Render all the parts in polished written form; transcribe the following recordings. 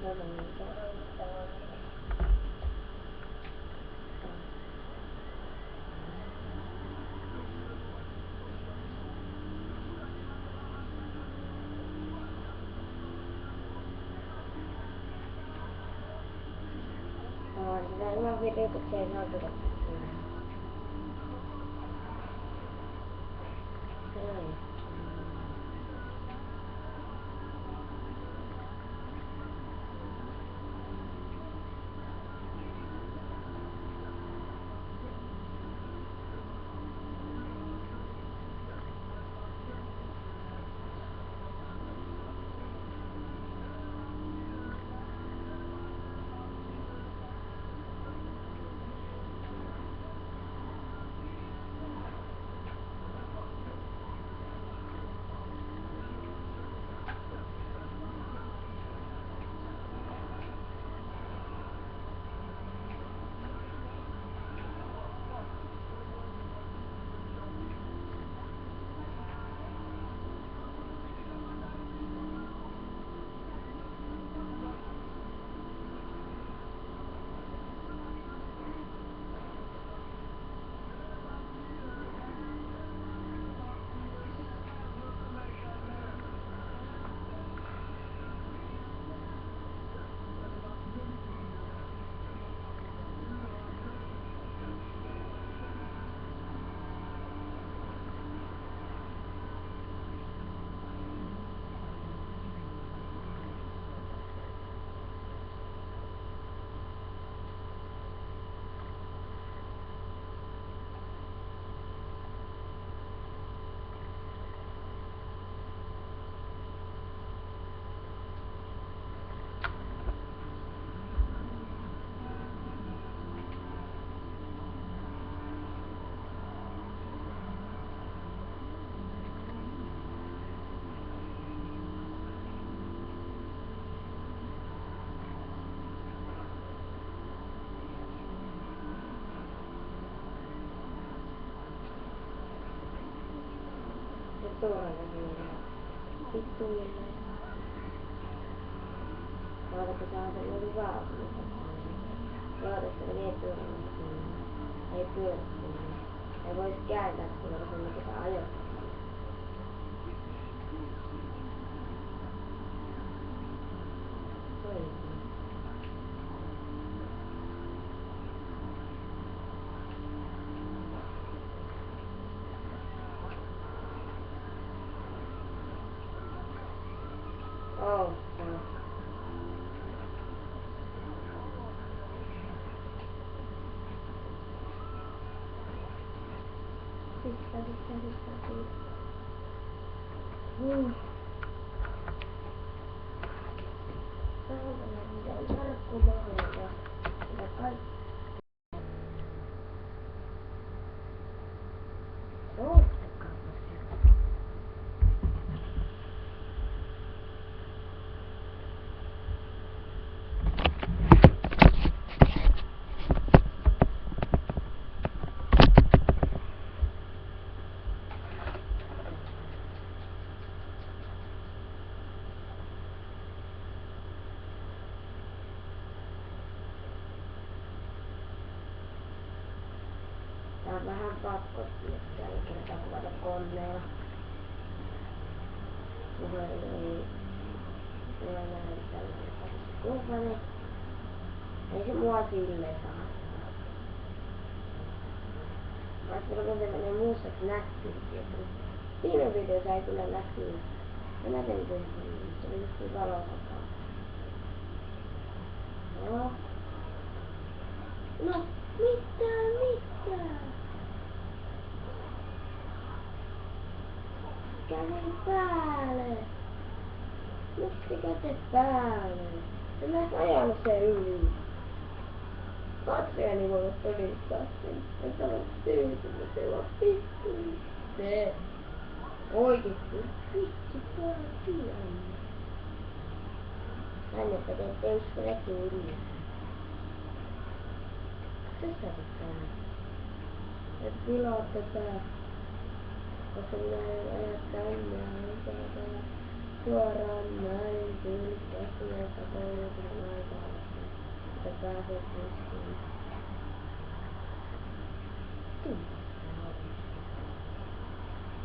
Sitä ilman virjoituksia ei saa tulla. Vittuille. Oletko saanut hyvää apua? Oletko niin turvallisia? Ei pyörättynyt. Ei voisi kääntää, kun on sen mitä ajoittaa. Oh, no. Pista. Tämä on tarkkumahdollisuus. Mitä kaikki. Tää on vähän pakko tällä kertaa kuvata koneella. Puhelin ei näin tällainen kuvani. Ei se mua silleen saa. Ajattelin, kun se menee muussakin näkyviin. Viime videossa ei kyllä näkyy. Ja mä tein sen silleen. Se oli just valosakaan. No. No, mitä? Kävi päälle. Miksi käte päälle? En mä ajanut sen yli. Katsoja niin voi todistaa sen. En sano tyytynyt, se on vittu. Se. Oikeesti. Vittu pääsi Anne. Anne, että te uskole kyllä. Tässä pitää. Et pilaa tätä. Koska minä en aja tänne ja mitä täällä. suoraan näin tyylit käskineen katoilijoiden aikaa, että pääset ristiin.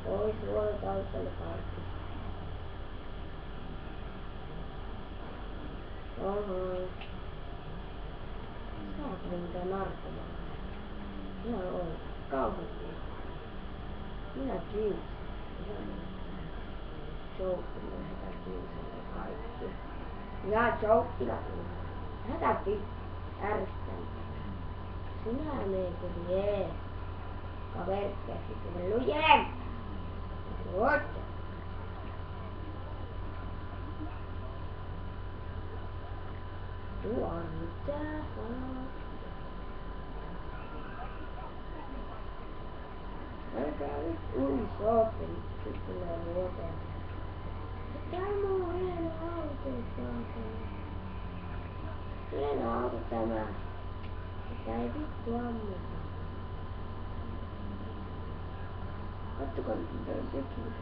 Pois vuorokautelle parkki. Oho. Saatana mitä narkomaan. Ihan on. Kauheasti. Minä kiusin. Ihan joukkumaan hätä kiusaamme kaikki. Minä joukkina. Hätä ärsyttänyt. Sinä meikuri jee. Kaverit käsitellä lujeen. What? Tuo on mitä? Älkää nyt uisootte, nyt tulee luoteen. Tämä on hieno auto, saatana. Hieno auto tämä. Sitä ei vittu ammuta. Kattokaa nyt mitä on sekin.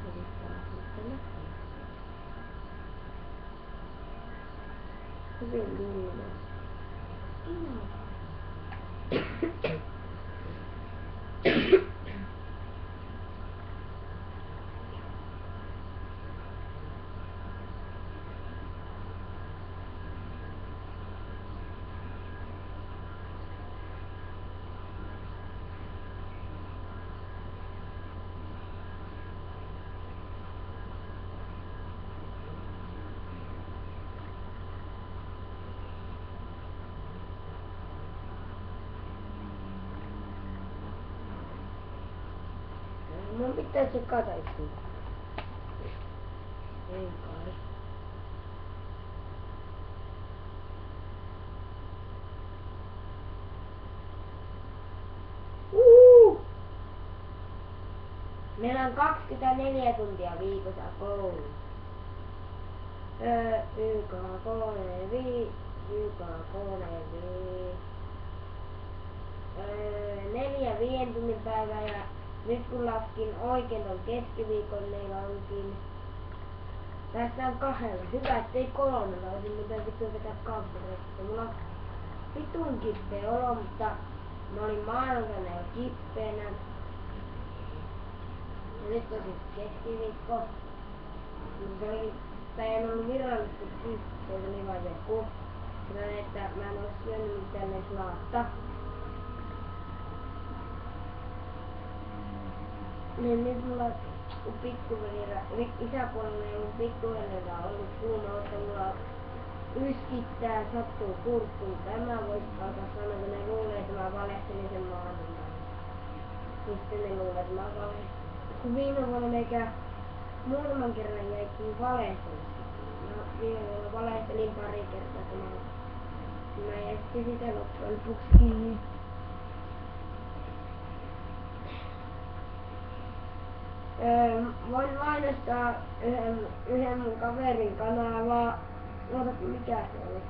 Yrittää sitten nähdä. Hyvin linnus. Mun pitää tsekata yksin. Ei kai. Meillä on 24 tuntia viikossa koulu. YK 4 5 tunnin päivää ja nyt kun laskin oikein on keskiviikon, meillä onkin. Tässä on 2. Hyvä, ettei 3. Olisin muuten vittu vetää kamppureista. Mulla on vitun kipeä olo, mutta mä olin maanantaina jo kipeänä. Ja nyt on siis keskiviikko. En ollut virallisesti kipeä, se oli vaan joku. Sellainen, että mä en oo syönyt mitään edes laatta. Niin nyt mulla isäpuolella ja mun pikkuvelillä on ollut kuuma, että mulla yskittää, sattuu kurkkuun. Tämä voisi alkaa sanoa, kun ne luulee, että mä valehtelin sen maanantaina. Sitten ne luulee, että mä valehtelin. Kun viime vuonna meikä muutaman kerran jäikin valehtelin. Mä viime vuonna valehtelin pari kertaa, kun mä jäin sitä loppujen lopuksi kiinni. Voin mainostaa yhden mun kaverin kanavaa. Ootapa mikä se oli?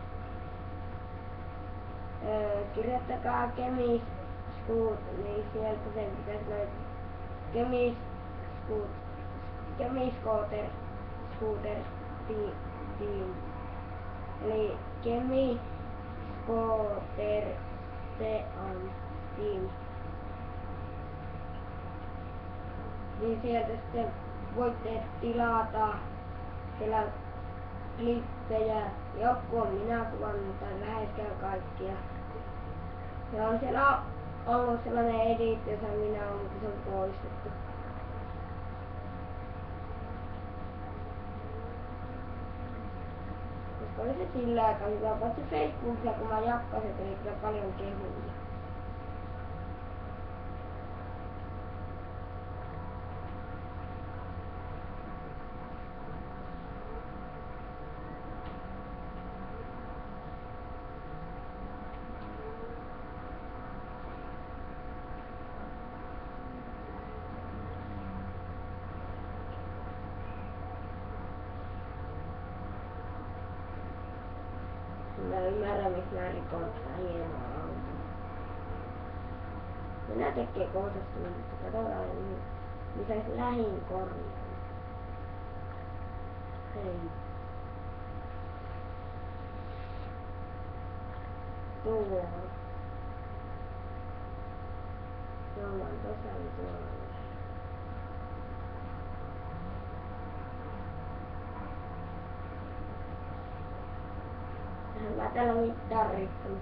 Kirjoittakaa Kemiscoot, niin sieltä sen pitäisi löytää Kemiscooter Scooter Team. Eli Kemiscooter Team. Niin sieltä sitten voitte tilata siellä klippejä. Joku on minä kuvannut, mutta läheskään kaikkia. Ja on siellä ollut sellainen edit, jossa minä olen, mutta se on poistettu. Koska oli se sillä aikaa hyvä, paitsi Facebookissa kun mä jakkasin, tuli kyllä paljon kehuja. Mä ymmärrän, miksi mä rikon hienoa autoa. Minä tekee kohdasta, mutta katsotaan, missä lähin korjaa. Hei. Tuolla. Tuolla on tosani tuolla. Mä täällä mitään rikkonut.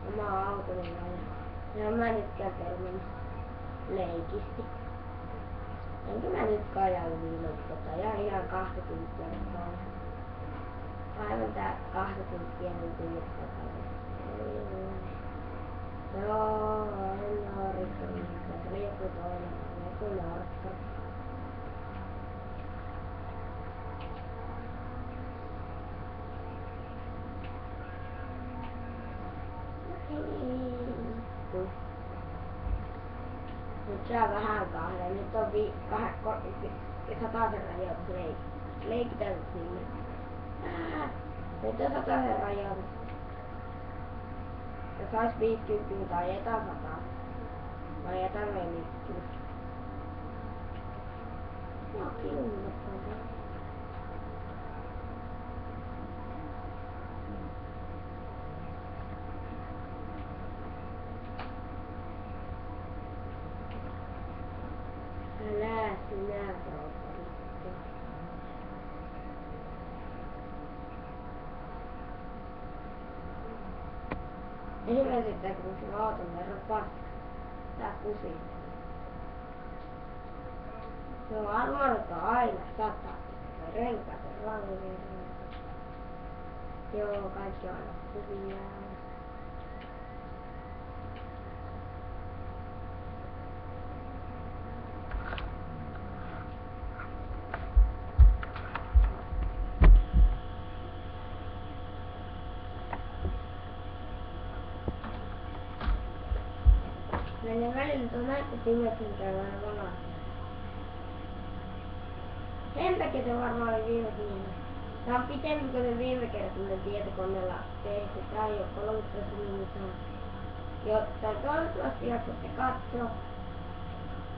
Oma autoni ja mä tykkään törmännyt leikisti. Enkä mä nyt kaja yli loppota ja ihan 20 kertaa. Aivan tää 20 niin kuin nyt joo, en oo rikkonut mitään. Se oli joku toinen, joku narkkari. Nyt saa vähän kahden. Nyt on 100 rajoitus leikki. Leikitään sinne. Nyt on 100 rajoitus. Ja sais 50 tai jätä 100. Vai jätä 40. Joo, kiinnostaa. Älä sinä kaupallisesti. Ensimmäiset kun sun auton verran paska. Tää kusi. Se on armoilta aina 100. Renkaat ja rauhoja. Joo, kaikki on aina kuvia. Menen välillä tuon näyttötimekin käydään valaa. Sen takia se varmaan oli viime viime. Tää on pitempi kuin se viime kertainen tietokoneella tehty. Tää ei oo 13 minuuttia. Jotta toivottavasti jaksatte katsoa.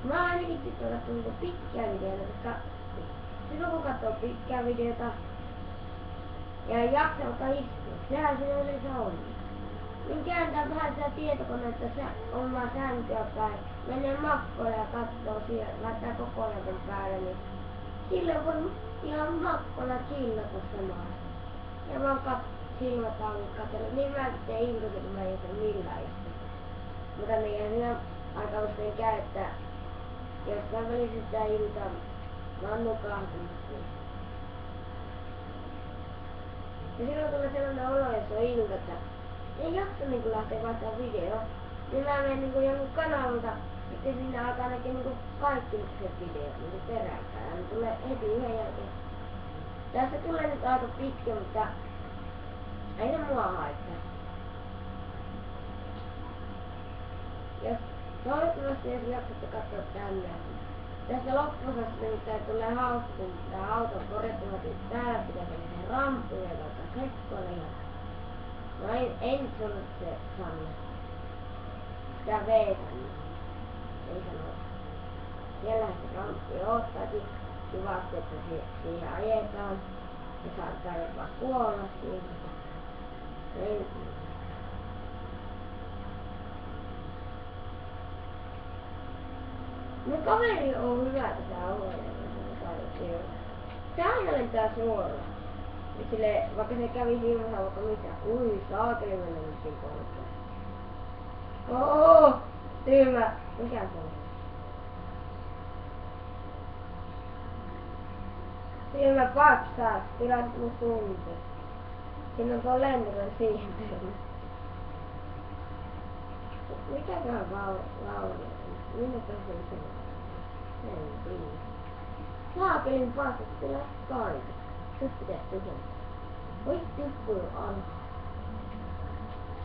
Mä ainakin tykkään katsoa niinku pitkää videota, koska silloin kun katsoo pitkää videota ja jaksaa vaikka istua, sehän se yleensä on. Niin kääntää vähän sitä tietokonetta omaa sänkyä päin, menee makkoon ja katsoo siellä, laittaa koko ajan päälle, niin silloin voi ihan makkolla chillata samalla. Ja vaan silmät auki katsella. Niin mä teen iltaisin, kun mä en saa millään istua. Mutta niin ihan aika usein käy, että jossain välissä sitä iltaa mä oon nukahtunut. Ja silloin tulee sellainen olo, jos on ilta, että ei jaksa niinku lähteä katsomaan video. Niin mä menen niinku jonkun kanavalta, sitten sinne alkaa näkee niinku kaikki se videot niinku peräkkäin. Ja ne tulee heti yhden jälkeen. Tässä tulee nyt aika pitkä, mutta ei se mua haittaa. Jos toivottavasti jos jaksatte katsoa tänne. Tästä loppuosasta nimittäin tulee hauska, kun tää auto on korjattuna, niin täällä pitäisi olla se ramppu, joka on sekkoinen. No ei nyt sano se Sanna. Tää V-Sanna. Ei sano. Siellähän se ramppi ottaakin kivasti, että siihen ajetaan. Ja saattaa jopa kuolla siihen. Ei. No kaveri on hyvä tätä alueella. Se aina lentää suoraan. Ja sille, vaikka se kävi silmässä vaikka mitä. Ui, saakeli mennä nyt korkeaan. Ooo! Tyhmä. Mikä se on? Tyhmä paksaa. Tilasit mun tuntuu. Siinä on tuo lentokoneen siihen perään. Mikäköhän Lauri? Minne pääsee se? En tiedä. Saakelin paskat kyllä kaikki. Nyt pitäis tulla. Voi tippuu alhaa.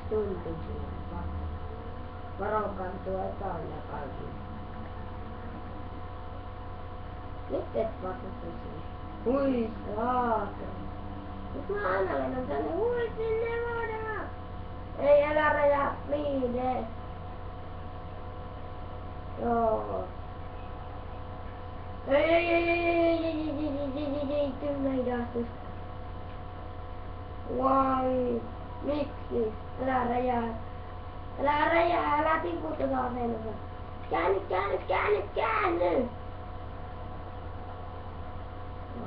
Tuntuu siinä paskat. Varokaa tuo epäonnea kaikille. Nyt et paskat sinne. Hui saakeli. Nyt mä aina lennän tänne. Hui sinne voidaan. Ei älä rajaa liide. Joo. Ei. tyhmä hidastus. Vai, miksi? Älä räjää. Älä räjää, älä tipu tuota asennossa. Käänny, käänny, käänny, käänny! No.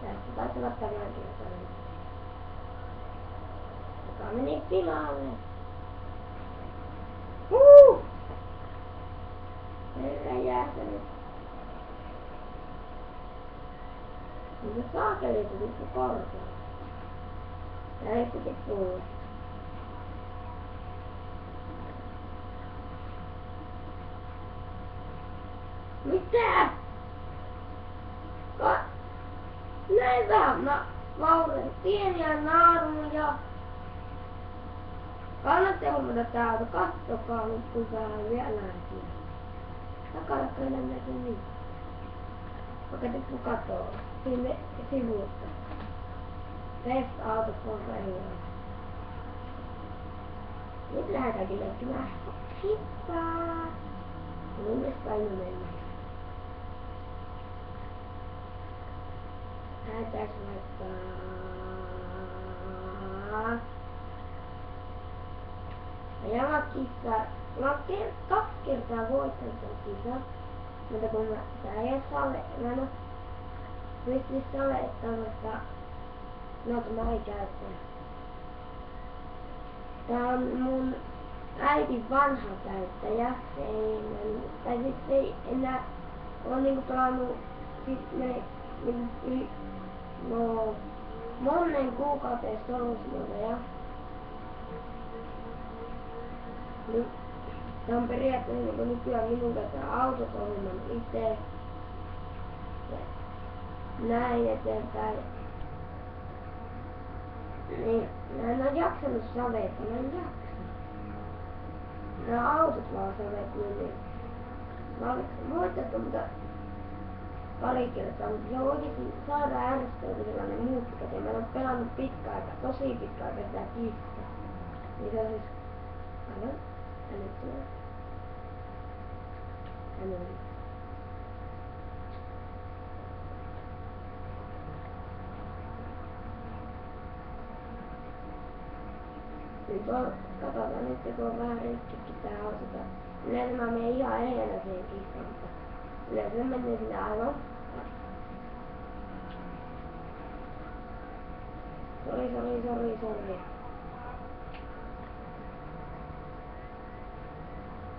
Tästä taisi olla tämän kertaa. Joka meni pilalle. Ei räjähtänyt. Niin se saakeli tuli korkealle. Ja nyt piti tulla. Mitä? Näin vähän vaurioita. Pieniä naaruja. Kannattaa huomata tää auto. Kattokaa nyt kun vähän vielä näkyy. Takana ei näkyy mitään. Vaikka tippu katoo. Sinne sivuutta. Best auto for real. Nyt lähdetäänkin leikkimään hippaa. Minne päin mennä? Lähdetäänkö vaikka... Ajaa kissaa. Mä oon 2 kertaa voittanut tämän kissan. Mutta kun tää ei oo mä en oo pysty salettamasta. No tämä ei käyttää. Tää on mun äitin vanha käyttäjä. Se ei enää oo niinku pelannut monen kuukauteen solusmodeja. Niin tää on periaatteessa niinku nykyään minun käyttää autot ohjelman itse. Ja näin eteenpäin. Niin mä en oo jaksanut saveetta, mä en jaksa. Nää autot vaan saveet niin. Mä oon voittanut mutta pari kertaa, mutta se on oikeesti saadaan ärsyttävä sellainen muuttikäteen. Mä en oo pelannut tosi pitkä aika sitä kissaa. Niin se on siis aivan älyttömän. Nyt on, katsotaan nyt kun on vähän rikkikin tää auto. Yleensä mä menen ihan edellä siihen kissaan, mutta yleensä se menee sinne aivan. Sori.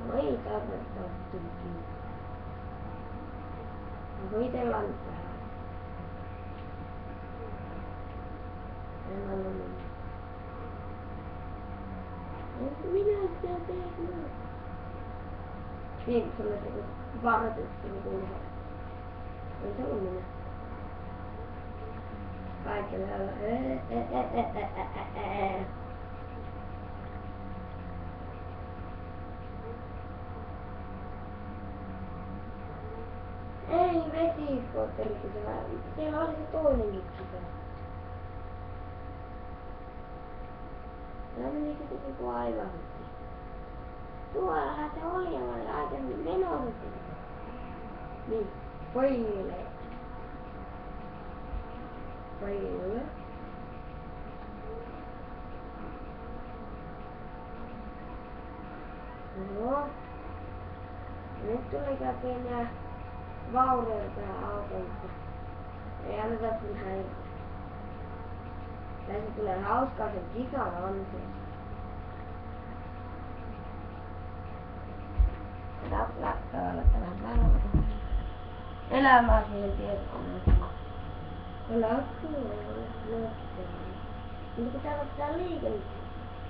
No ei tarvittaa tyyppiä. Onko itellä nyt vähän? En anna mennä. Minä sitä teen? Niin, kun sulle se varoituksen niin ei se ollut minä. Kaikilla ei vesiskootterikisa. Siellä oli se toinenkin kisa. Tää meni se niinku aivan hyvin. Tuollahan se oli ja mä olin aikaisemmin menossa. Niin, pojille. No. Nyt tuli kyllä pieniä vaurioita tähän autoon. Ei anneta sen häiritä. Tässä tulee hauskaa sen kisan ansiosta. Lakkaa olla tämän valoa. Elämää siihen tietokoneeseen. Lakkaa olla. Mutta kun täällä pitää liikennettä,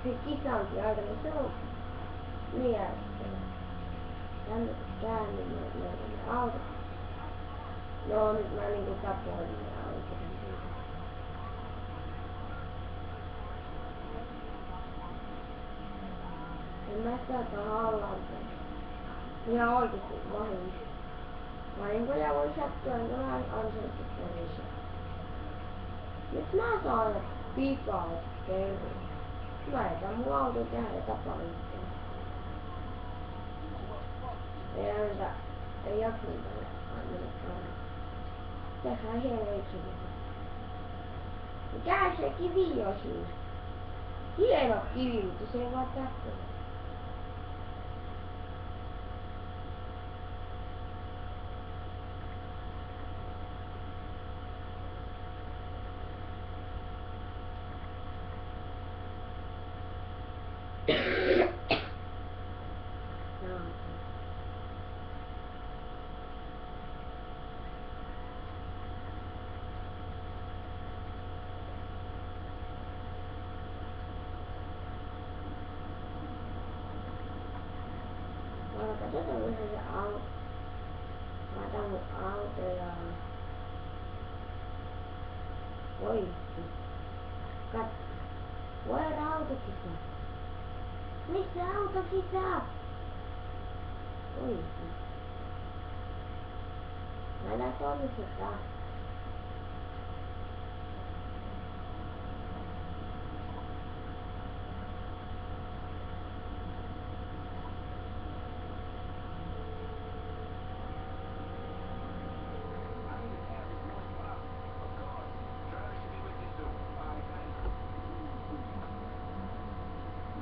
se kisankin aikana, se on mielestäni. Tänne kun käännyin ne autot. No nyt mä niinku tapoin ne autot. En mä sitä hallaan päin. Ihan oikeesti vahinko. Vahinkoja voi sattua, enkä mä ansaittu poliisi. Nyt mä saan pikaa kerran. Mä jätän mun auton tähän ja tapaan itseäni. Ei jaksa mitään anneta karraa. Mitähän helvettiä? Mikä se kivi on siinä? Hieno kivi, mutta se ei vaan tarttunut. Katsotaan missä se auto. Laitan mun autoja. Voi. Katso. Voi autokisa. Missä autokisa? Voi. Laita toisesta.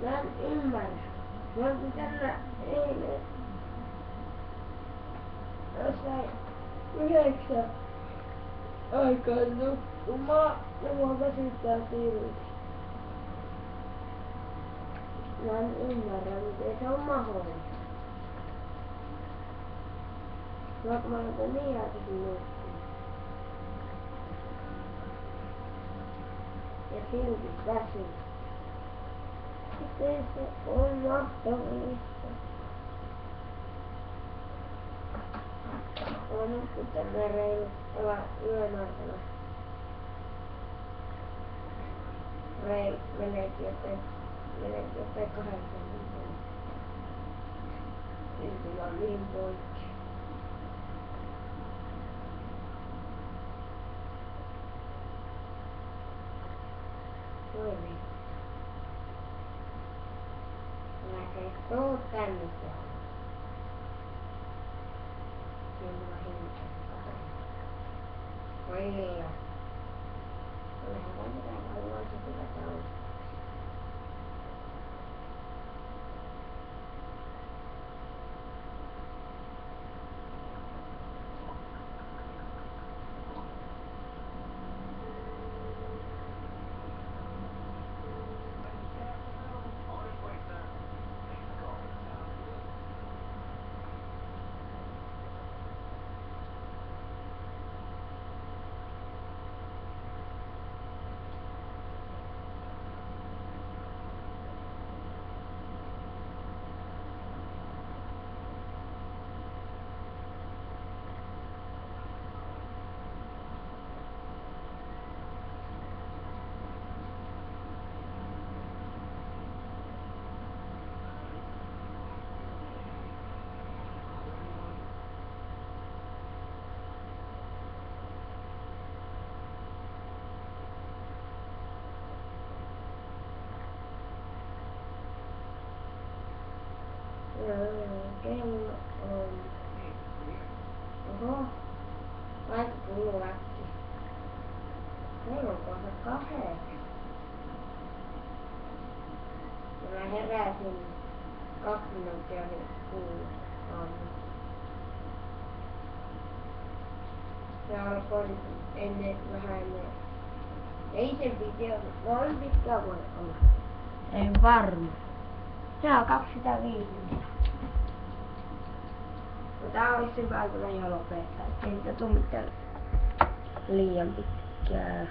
Mä en ymmärrä. Mä oon pitänyt eilen jossain 9 aikaan nukkumaan ja mua väsyttää silti. Mä en ymmärrä, miten se on mahdollista. Vaikka mä oon niin aikaisin nukkumaan. Ja silti väsyttää. Miten se on mahdollista? Mä nukkun tänne reilu yön aikana. Melkein 8 tuntia. Silti mä oon niin poikki. Voi niin. Tuu tänne. Kyllä hintaa. Voi. Lähdetään mitään haluaa se hyvä taustaa. Kello on... Oho. Aika kuluu äkkiä. Kello on kohta 8. Ja mä heräsin 2 minuuttia yli 6 aamulla. Se alkoi vähän ennen. Ei se video, noin pitkä voi olla. Ei varma. Se on 25 minuuttia. Tää olisi hyvä kyllä jo lopettaa, ettei niitä tuu mitään liian pitkää.